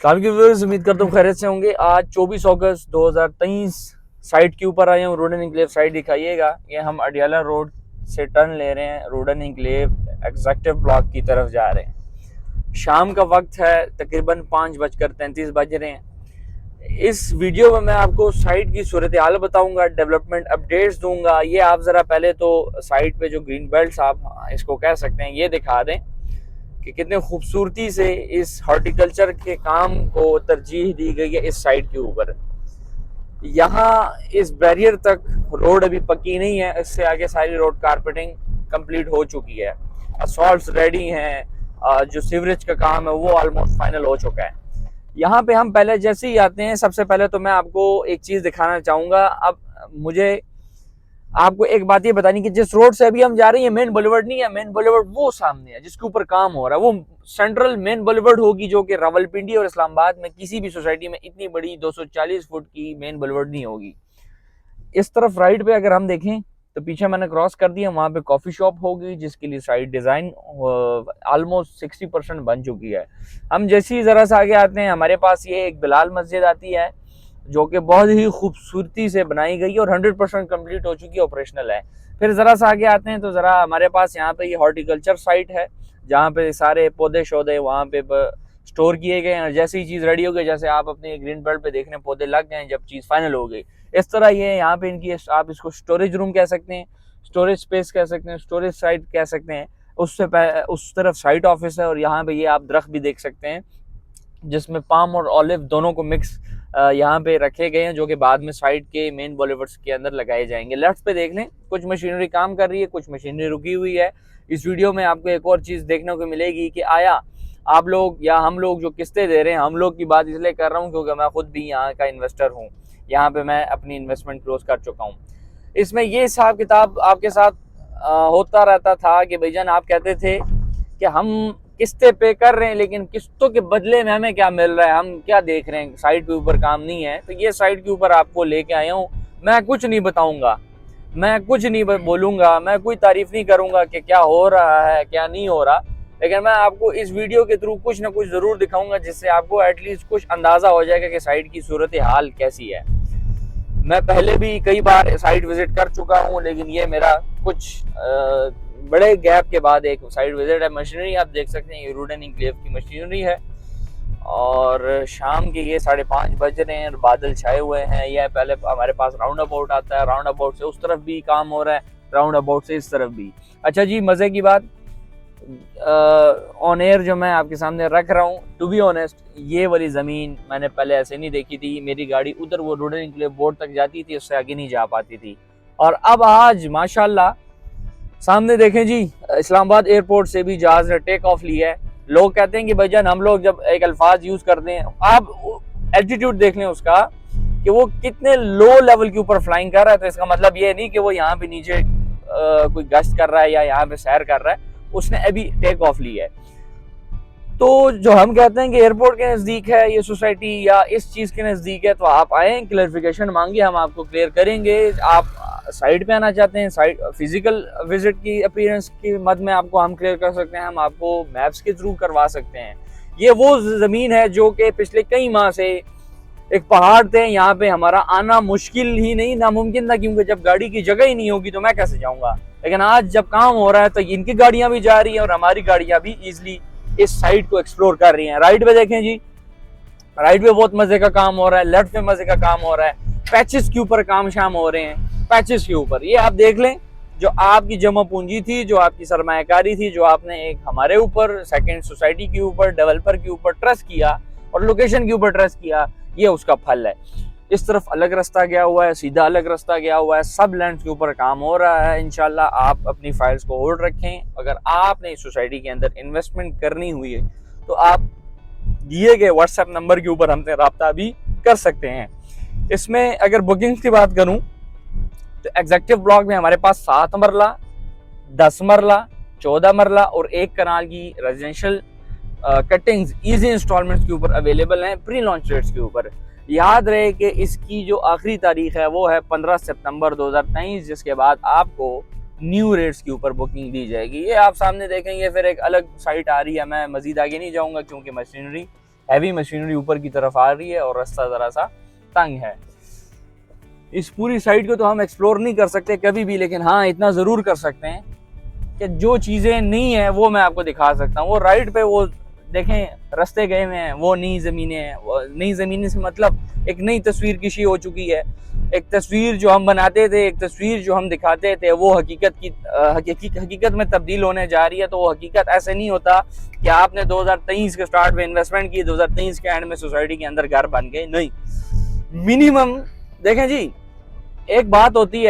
सलाम की व्यूअर्स, उम्मीद करता हूँ खैरियत से होंगे। आज 24 अगस्त 2023 साइट के ऊपर आए हैं। रोडन इनक्लेव साइट दिखाइएगा। ये हम अडियाला रोड से टर्न ले रहे हैं, रोडन इनक्लेव एग्जेक्टिव ब्लॉक की तरफ जा रहे हैं। शाम का वक्त है, तकरीबन 5:33 बज रहे हैं। इस वीडियो में मैं आपको साइट की सूरत हाल बताऊंगा, डेवलपमेंट अपडेट्स दूंगा। ये आप जरा पहले तो साइट पे जो ग्रीन बेल्ट आप इसको कह सकते हैं, ये दिखा दें कि कितने खूबसूरती से इस हॉर्टिकल्चर के काम को तरजीह दी गई है। इस साइड के ऊपर यहाँ इस बैरियर तक रोड अभी पक्की नहीं है, इससे आगे सारी रोड कारपेटिंग कंप्लीट हो चुकी है, असफाल्ट रेडी हैं, जो सीवरेज का काम है वो ऑलमोस्ट फाइनल हो चुका है। यहाँ पे हम पहले जैसे ही आते हैं, सबसे पहले तो मैं आपको एक चीज दिखाना चाहूंगा। अब मुझे आपको एक बात ये बतानी कि जिस रोड से अभी हम जा रहे हैं मेन बुलेवर्ड नहीं है, मेन बुलेवर्ड वो सामने है जिसके ऊपर काम हो रहा है। वो सेंट्रल मेन बुलेवर्ड होगी, जो कि रावलपिंडी और इस्लामाबाद में किसी भी सोसाइटी में इतनी बड़ी 240 फुट की मेन बुलेवर्ड नहीं होगी। इस तरफ राइट पे अगर हम देखें तो पीछे मैंने क्रॉस कर दिया, वहां पे कॉफी शॉप होगी जिसके लिए साइट डिजाइन ऑलमोस्ट 60% बन चुकी है। हम जैसे ही जरा सा आगे आते हैं, हमारे पास ये एक बिलाल मस्जिद आती है जो कि बहुत ही खूबसूरती से बनाई गई है और 100% कंप्लीट हो चुकी है, ऑपरेशनल है। फिर ज़रा सा आगे आते हैं तो ज़रा हमारे पास यहाँ पे ये हॉर्टिकल्चर साइट है जहाँ पे सारे पौधे शौधे वहाँ पे स्टोर किए गए हैं। और जैसे ही चीज़ रेडी हो गई, जैसे आप अपने ग्रीन बेल्ट पे देखने पौधे लग गए जब चीज़ फाइनल हो गई, इस तरह ये यहाँ पे इनकी आप इसको स्टोरेज रूम कह सकते हैं, स्टोरेज स्पेस कह सकते हैं, स्टोरेज साइट कह सकते हैं। उस तरफ साइट ऑफिस है और यहाँ पे ये आप दरख्त भी देख सकते हैं जिसमें पाम और ऑलिव दोनों को मिक्स यहाँ पे रखे गए हैं, जो कि बाद में साइड के मेन बॉलीवर्ड्स के अंदर लगाए जाएंगे। लेफ्ट पे देख लें, कुछ मशीनरी काम कर रही है, कुछ मशीनरी रुकी हुई है। इस वीडियो में आपको एक और चीज़ देखने को मिलेगी कि आया आप लोग या हम लोग जो किस्तें दे रहे हैं, हम लोग की बात इसलिए कर रहा हूँ क्योंकि मैं खुद भी यहाँ का इन्वेस्टर हूँ। यहाँ पे मैं अपनी इन्वेस्टमेंट क्लोज कर चुका हूँ। इसमें ये हिसाब किताब आपके साथ होता रहता था कि भाईजान आप कहते थे कि हम किस्तें पे कर रहे हैं, लेकिन किस्तों के बदले में हमें क्या मिल रहा है, हम क्या देख रहे हैं, साइट के ऊपर काम नहीं है। तो ये साइट के ऊपर आपको लेके आया हूँ। मैं कुछ नहीं बताऊंगा, मैं कुछ नहीं बोलूंगा, मैं कोई तारीफ नहीं करूंगा कि क्या हो रहा है क्या नहीं हो रहा, लेकिन मैं आपको इस वीडियो के थ्रू कुछ ना कुछ जरूर दिखाऊंगा जिससे आपको एटलीस्ट कुछ अंदाजा हो जाएगा कि साइट की सूरत हाल कैसी है। मैं पहले भी कई बार साइट विजिट कर चुका हूँ, लेकिन ये मेरा कुछ बड़े गैप के बाद एक साइट विजिट है। मशीनरी आप देख सकते हैं, ये रोडन इनक्लेव की मशीनरी है और शाम के ये 5:30 बज रहे हैं और बादल छाए हुए हैं। यह पहले हमारे पास राउंड अबाउट आता है, राउंड अबाउट से उस तरफ भी काम हो रहा है, राउंड अबाउट से इस तरफ भी। अच्छा जी, मजे की बात ऑन एयर जो मैं आपके सामने रख रहा हूँ, टू बी ऑनेस्ट ये वाली ज़मीन मैंने पहले ऐसे नहीं देखी थी। मेरी गाड़ी उधर वो रोडन इनक्लेव बोर्ड तक जाती थी, उससे आगे नहीं जा पाती थी। और अब आज माशाल्लाह सामने देखें जी, इस्लामाबाद एयरपोर्ट से भी जहाज ने टेक ऑफ लिया है। लोग कहते हैं कि भाईजान हम लोग जब एक अल्फाज यूज करते हैं, आप एल्टीट्यूड देख लें उसका कि वो कितने लो लेवल के ऊपर फ्लाइंग कर रहा है, तो इसका मतलब ये नहीं कि वो यहाँ पे नीचे कोई गश्त कर रहा है या यहाँ पे सैर कर रहा है, उसने अभी टेक ऑफ लिया है। तो जो हम कहते हैं कि एयरपोर्ट के नज़दीक है ये सोसाइटी या इस चीज़ के नज़दीक है, तो आप आए, क्लैरिफिकेशन मांगे, हम आपको क्लियर करेंगे। आप साइट पे आना चाहते हैं, साइट फिजिकल विजिट की अपीयरेंस की मद में आपको हम क्लियर कर सकते हैं, हम आपको मैप्स के थ्रू करवा सकते हैं। ये वो ज़मीन है जो कि पिछले कई माह से एक पहाड़ थे, यहाँ पे हमारा आना मुश्किल ही नहीं नामुमकिन था, क्योंकि जब गाड़ी की जगह ही नहीं होगी तो मैं कैसे जाऊँगा। लेकिन आज जब काम हो रहा है तो इनकी गाड़ियाँ भी जा रही हैं और हमारी गाड़ियाँ भी ईजिली इस साइट को एक्सप्लोर कर रही हैं। राइट पे देखें जी, राइट पे बहुत मजे का काम हो रहा है, लेफ्ट पे मजे का काम हो रहा है, पैचेस के ऊपर काम शाम हो रहे हैं। पैचेस के ऊपर ये आप देख लें, जो आपकी जमा पूंजी थी, जो आपकी सरमायाकारी थी, जो आपने एक हमारे ऊपर, सेकंड सोसाइटी के ऊपर, डेवलपर के ऊपर ट्रस्ट किया और लोकेशन के ऊपर ट्रस्ट किया, ये उसका फल है। इस तरफ अलग रास्ता गया हुआ है, सीधा अलग रास्ता गया हुआ है, सब लैंड के ऊपर काम हो रहा है। इंशाल्लाह आप अपनी फाइल्स को होल्ड रखें। अगर आपने इस सोसाइटी के अंदर इन्वेस्टमेंट करनी हुई है तो आप दिए गए व्हाट्सएप नंबर के ऊपर हमसे रब्ता भी कर सकते हैं। इसमें अगर बुकिंग्स की बात करूं तो एग्जेक्टिव ब्लॉक में हमारे पास 7 मरला, 10 मरला, 14 मरला और 1 कनाल की रेजिडेंशियल कटिंग्स इजी इंस्टॉलमेंट्स के ऊपर अवेलेबल हैं, प्री लॉन्च रेट्स के ऊपर। याद रहे कि इसकी जो आखिरी तारीख है वो है 15 सितंबर 2023, जिसके बाद आपको न्यू रेट्स के ऊपर बुकिंग दी जाएगी। ये आप सामने देखेंगे। फिर एक अलग साइट आ रही है, मैं मजीद आगे नहीं जाऊंगा क्योंकि मशीनरी हैवी मशीनरी ऊपर की तरफ आ रही है और रास्ता ज़रा सा तंग है। इस पूरी साइड को तो हम एक्सप्लोर नहीं कर सकते कभी भी, लेकिन हाँ इतना ज़रूर कर सकते हैं कि जो चीज़ें नहीं है वो मैं आपको दिखा सकता हूँ। वो राइट पे वो देखें रास्ते गए हुए हैं, वो नई ज़मीनें हैं। नई ज़मीनें से मतलब एक नई तस्वीर किशी हो चुकी है। एक तस्वीर जो हम बनाते थे, एक तस्वीर जो हम दिखाते थे, वो हकीकत में तब्दील होने जा रही है। तो वो हकीकत ऐसे नहीं होता कि आपने 2023 के स्टार्ट में इन्वेस्टमेंट की, 2023 के एंड में सोसाइटी के अंदर घर बन गए, नहीं। मिनिमम देखें जी, एक बात होती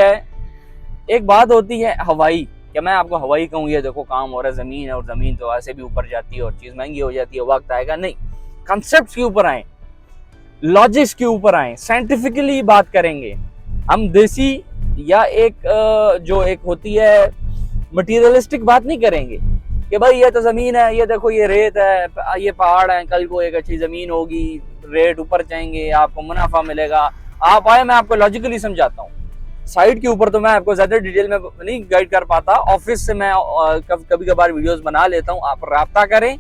है हवाई, क्या मैं आपको हवाई कहूँ ये देखो काम हो रहा है, ज़मीन है और ज़मीन तो ऐसे भी ऊपर जाती है और चीज़ महंगी हो जाती है, वक्त आएगा। नहीं, कंसेप्ट के ऊपर आए, लॉजिक्स के ऊपर आए, साइंटिफिकली बात करेंगे हम। देसी या जो एक होती है मटीरियलिस्टिक बात नहीं करेंगे कि भाई ये तो ज़मीन है, ये देखो ये रेत है, ये पहाड़ है, कल को एक अच्छी ज़मीन होगी, रेट ऊपर जाएंगे, आपको मुनाफा मिलेगा। आप आए, मैं आपको लॉजिकली समझाता हूँ। साइट के ऊपर तो मैं आपको ज्यादा डिटेल में नहीं गाइड कर पाता, ऑफिस से मैं कभी कभार वीडियोस बना लेता हूँ। आप राब्ता करें,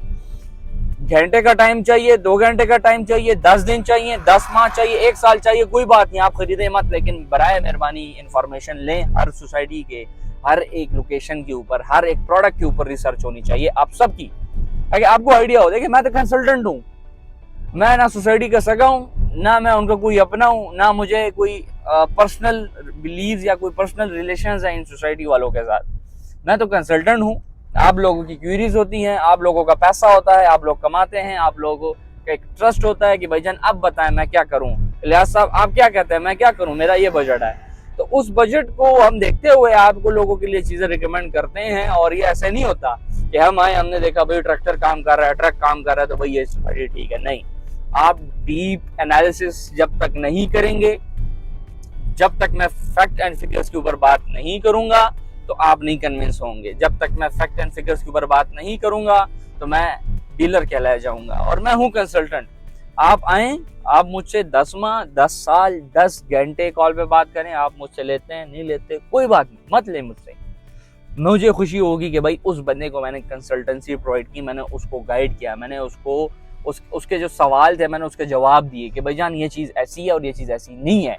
घंटे का टाइम चाहिए, 2 घंटे का टाइम चाहिए, 10 दिन चाहिए, 10 माह चाहिए, 1 साल चाहिए, कोई बात नहीं, आप खरीदे मत, लेकिन बराए मेहरबानी इंफॉर्मेशन लें। हर सोसाइटी के हर एक लोकेशन के ऊपर, हर एक प्रोडक्ट के ऊपर रिसर्च होनी चाहिए आप सबकी, ताकि आपको आइडिया हो। देखिए मैं तो कंसल्टेंट हूँ, मैं ना सोसाइटी का सगा हूँ, ना मैं उनका कोई अपना हूँ, ना मुझे कोई पर्सनल बिलीव या कोई पर्सनल रिलेशंस है इन सोसाइटी वालों के साथ। मैं तो कंसल्टेंट हूँ। आप लोगों की क्वेरीज होती हैं, आप लोगों का पैसा होता है, आप लोग कमाते हैं, आप लोगों का एक ट्रस्ट होता है कि भाईजान अब बताएं मैं क्या करूँ, इलियास साहब आप क्या कहते हैं, मैं क्या करूँ, मेरा ये बजट है। तो उस बजट को हम देखते हुए आपको लोगों के लिए चीजें रिकमेंड करते हैं। और ये ऐसे नहीं होता कि हम आए, हमने देखा भाई ट्रैक्टर काम कर रहा है, ट्रक काम कर रहा है, तो भाई ये सोसाइटी ठीक है। नहीं, आप डीप एनालिसिस जब तक नहीं करेंगे, जब तक मैं फैक्ट एंड फिगर्स के ऊपर बात नहीं करूंगा तो आप नहीं कन्विंस होंगे। जब तक मैं फैक्ट एंड फिगर्स के ऊपर बात नहीं करूंगा तो मैं डीलर कहलाया जाऊंगा, और मैं हूं कंसल्टेंट। आप आए, आप मुझसे 10 माह, 10 साल, 10 घंटे कॉल पे बात करें, आप मुझसे लेते हैं नहीं लेते कोई बात नहीं, मत ले मुझसे। मुझे खुशी होगी कि भाई उस बंदे को मैंने कंसल्टेंसी प्रोवाइड की, मैंने उसको गाइड किया, मैंने उसको उसके जो सवाल थे मैंने उसके जवाब दिए कि भाईजान ये चीज़ ऐसी है और ये चीज़ ऐसी नहीं है।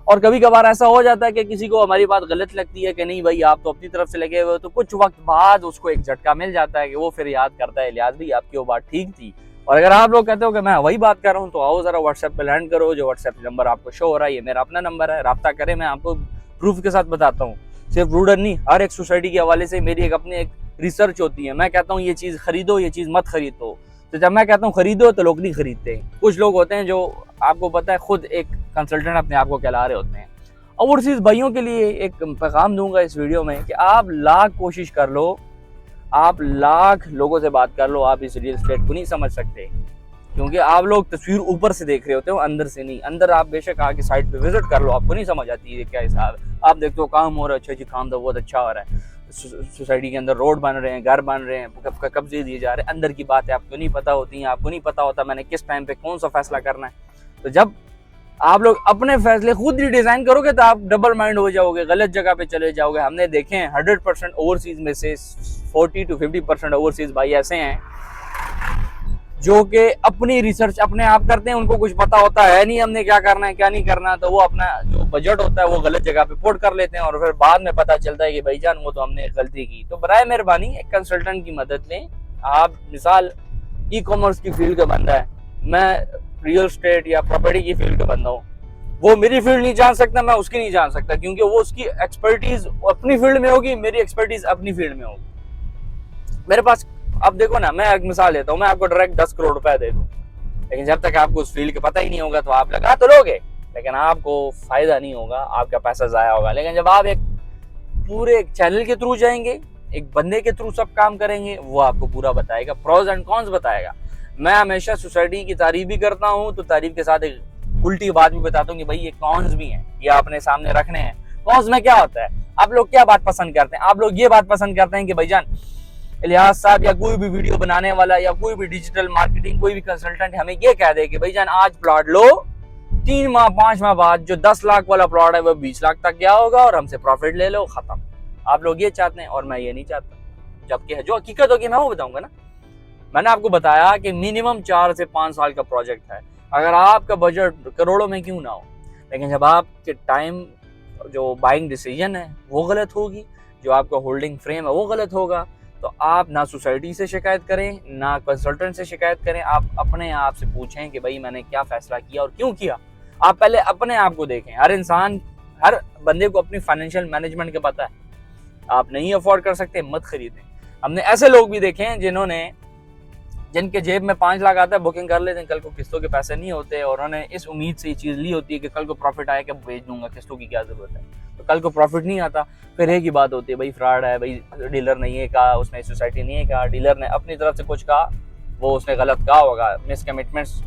और कभी कभार ऐसा हो जाता है कि किसी को हमारी बात गलत लगती है कि नहीं भाई आप तो अपनी तरफ से लगे हुए हो, तो कुछ वक्त बाद उसको एक झटका मिल जाता है कि वो फिर याद करता है इलियास भाई आपकी वो बात ठीक थी। और अगर आप लोग कहते हो कि मैं वही बात कर रहा हूँ तो आओ जरा व्हाट्सएप पे लैंड करो, जो व्हाट्सएप नंबर आपको शो हो रहा है ये मेरा अपना नंबर है, राब्ता करें, मैं आपको प्रूफ के साथ बताता हूँ। सिर्फ रूडर नहीं, हर एक सोसाइटी के हवाले से मेरी एक अपनी एक रिसर्च होती है। मैं कहता हूँ ये चीज़ खरीदो, ये चीज़ मत खरीदो, तो जब मैं कहता हूँ खरीदो तो लोग नहीं खरीदते। कुछ लोग होते हैं जो आपको पता है खुद एक कंसल्टेंट अपने आप को कहला रहे होते हैं। ओवरसीज भाइयों के लिए एक पैगाम दूंगा इस वीडियो में कि आप लाख कोशिश कर लो, आप लाख लोगों से बात कर लो, आप इस रियल एस्टेट को नहीं समझ सकते, क्योंकि आप लोग तस्वीर ऊपर से देख रहे होते हो, अंदर से नहीं। अंदर आप बेशक आके साइट पे विजिट कर लो, आपको नहीं समझ आती है क्या हिसाब है। आप देखते हो काम हो रहा है, अच्छा जी काम तो बहुत अच्छा हो रहा है, सोसाइटी के अंदर रोड बन रहे हैं, घर बन रहे हैं, कब्जे दिए जा रहे हैं, अंदर की बातें आपको नहीं पता होती हैं, आपको नहीं पता होता मैंने किस टाइम पे कौन सा फैसला करना है। तो जब आप लोग अपने फैसले खुद ही डिजाइन करोगे तो आप डबल माइंड हो जाओगे, गलत जगह पे चले जाओगे। हमने देखे हैं 100% ओवरसीज में से 40 to 50% ओवरसीज भाई ऐसे हैं जो कि अपनी रिसर्च अपने आप करते हैं, उनको कुछ पता होता है नहीं हमने क्या करना है क्या नहीं करना, तो वो अपना जो बजट होता है वो गलत जगह पे पुट कर लेते हैं और फिर बाद में पता चलता है कि भाईजान वो तो हमने गलती की। तो बराए मेहरबानी एक कंसल्टेंट की मदद लें। आप मिसाल ई कॉमर्स की फील्ड का बंदा है, मैं रियल एस्टेट या प्रॉपर्टी की फील्ड का बंदा हूँ, वो मेरी फील्ड नहीं जान सकता, मैं उसकी नहीं जान सकता, क्योंकि वो उसकी एक्सपर्टीज अपनी फील्ड में होगी, मेरी एक्सपर्टीज अपनी फील्ड में होगी। मेरे पास अब देखो ना, मैं एक मिसाल लेता हूँ, मैं आपको डायरेक्ट 10 करोड़ रुपए दे दूँ, लेकिन जब तक आपको उस फील्ड का पता ही नहीं होगा तो आप लगा तो लोगे, लेकिन आपको फायदा नहीं होगा, आपका पैसा जाया होगा। लेकिन जब आप एक पूरे एक चैनल के थ्रू जाएंगे, एक बंदे के थ्रू सब काम करेंगे, वो आपको पूरा बताएगा, प्रोज एंड कॉन्स बताएगा। मैं हमेशा सोसाइटी की तारीफ भी करता हूँ तो तारीफ के साथ एक उल्टी बात भी बताता हूँ कि भाई ये कॉन्स भी हैं, ये अपने सामने रखने हैं। कॉन्स में क्या होता है, आप लोग क्या बात पसंद करते हैं, आप लोग ये बात पसंद करते हैं कि भाईजान इलियास साहब या कोई भी वीडियो बनाने वाला या कोई भी डिजिटल मार्केटिंग कोई भी कंसल्टेंट हमें ये कह दे कि भाईजान आज प्लॉट लो, 3 माह 5 माह बाद जो 10 लाख वाला प्लॉट है वो 20 लाख तक गया होगा और हमसे प्रॉफिट ले लो, खत्म। आप लोग ये चाहते हैं और मैं ये नहीं चाहता, जबकि जो हकीकत होगी मैं वो बताऊंगा ना। मैंने आपको बताया कि मिनिमम 4 से 5 साल का प्रोजेक्ट है, अगर आपका बजट करोड़ों में क्यों ना हो, लेकिन जब आपके टाइम जो बाइंग डिसीजन है वो गलत होगी, जो आपका होल्डिंग फ्रेम है वो गलत होगा, तो आप ना सोसाइटी से शिकायत करें ना कंसल्टेंट से शिकायत करें। आप अपने आप से पूछें कि भाई मैंने क्या फैसला किया और क्यों किया। आप पहले अपने आप को देखें। हर बंदे को अपनी फाइनेंशियल मैनेजमेंट का पता है। आप नहीं अफोर्ड कर सकते, मत खरीदें। हमने ऐसे लोग भी देखे हैं जिनके जेब में 5 लाख आता है, बुकिंग कर लेते हैं, कल को किस्तों के पैसे नहीं होते, और उन्होंने इस उम्मीद से ये चीज़ ली होती है कि कल को प्रॉफिट आए कि बेच दूंगा, किस्तों की क्या जरूरत है। तो कल को प्रॉफिट नहीं आता, फिर एक ही बात होती है, भाई फ्रॉड है, भाई डीलर ने ये कहा, उसने सोसाइटी ने ये कहा, डीलर ने अपनी तरफ से कुछ कहा, वो उसने गलत कहा होगा, मिस कमिटमेंट्स।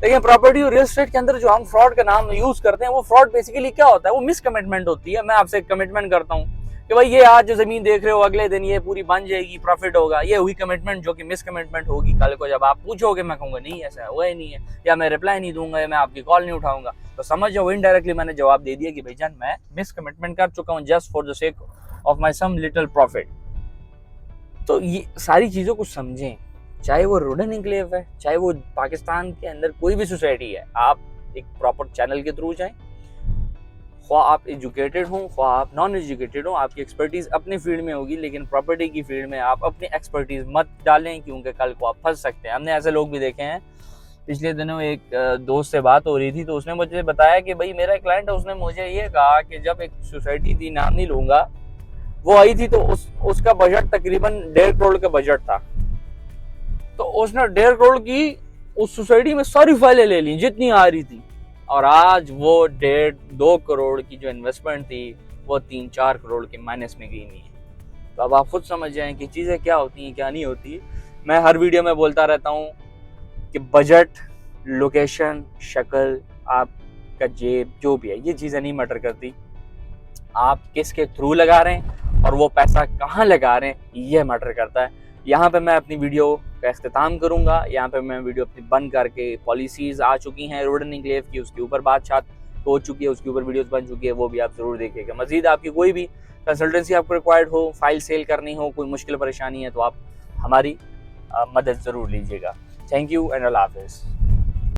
लेकिन प्रॉपर्टी और रियल एस्टेट के अंदर जो हम फ्रॉड का नाम यूज करते हैं, वो फ्रॉड बेसिकली क्या होता है, वो मिस कमिटमेंट होती है। मैं आपसे कमिटमेंट करता हूँ कि भाई ये आज जो जमीन देख रहे हो अगले दिन ये पूरी बन जाएगी, प्रॉफिट होगा, ये हुई कमिटमेंट जो कि मिस कमिटमेंट होगी। कल को जब आप पूछोगे मैं कहूँगा नहीं ऐसा हुआ ही नहीं है, या मैं रिप्लाई नहीं दूंगा, या मैं आपकी कॉल नहीं उठाऊंगा, तो समझ जाओ इनडायरेक्टली मैंने जवाब दे दिया कि भाईजान मैं मिस कमिटमेंट कर चुका हूँ just for the sake of my some little profit. तो ये सारी चीज़ों को समझें, चाहे वो रोडन एन्क्लेव है, चाहे वो पाकिस्तान के अंदर कोई भी सोसाइटी है, आप एक प्रॉपर चैनल के थ्रू जाएं। ख्वाह आप एजुकेटेड हों, ख्वाह आप नॉन एजुकेटेड हों, आपकी एक्सपर्टीज़ अपनी फील्ड में होगी, लेकिन प्रॉपर्टी की फील्ड में आप अपनी एक्सपर्टीज़ मत डालें, क्योंकि कल को आप फंस सकते हैं। हमने ऐसे लोग भी देखे हैं। पिछले दिनों एक दोस्त से बात हो रही थी, तो उसने मुझे बताया कि भाई मेरा क्लाइंट है, उसने मुझे ये कहा कि जब एक सोसाइटी थी, नाम नहीं लूँगा, वो आई थी, तो उसका बजट तकरीबन 1.5 करोड़ का बजट था। तो उसने 1.5 करोड़ की उस सोसाइटी में सारी फाइलें ले ली जितनी आ रही थी, और आज वो 1.5-2 करोड़ की जो इन्वेस्टमेंट थी वो 3-4 करोड़ के माइनस में गई नहीं है। तो अब आप खुद समझ जाएं कि चीज़ें क्या होती हैं क्या नहीं होती। मैं हर वीडियो में बोलता रहता हूँ कि बजट, लोकेशन, शक्ल, आपका जेब जो भी है, ये चीज़ें नहीं मैटर करती। आप किसके थ्रू लगा रहे हैं और वो पैसा कहाँ लगा रहे हैं, ये मैटर करता है। यहाँ पे मैं अपनी वीडियो का इख्तिताम करूँगा। यहाँ पे मैं वीडियो अपनी बंद करके, पॉलिसीज़ आ चुकी हैं रोडन एन्क्लेव की, उसके ऊपर बात हो चुकी है, उसके ऊपर वीडियोस बन चुकी है, वो भी आप ज़रूर देखिएगा। मज़ीद आपकी कोई भी कंसल्टेंसी आपको रिक्वायर्ड हो, फाइल सेल करनी हो, कोई मुश्किल परेशानी है, तो आप हमारी मदद ज़रूर लीजिएगा। थैंक यू एंड अल्लाह हाफ़िज़।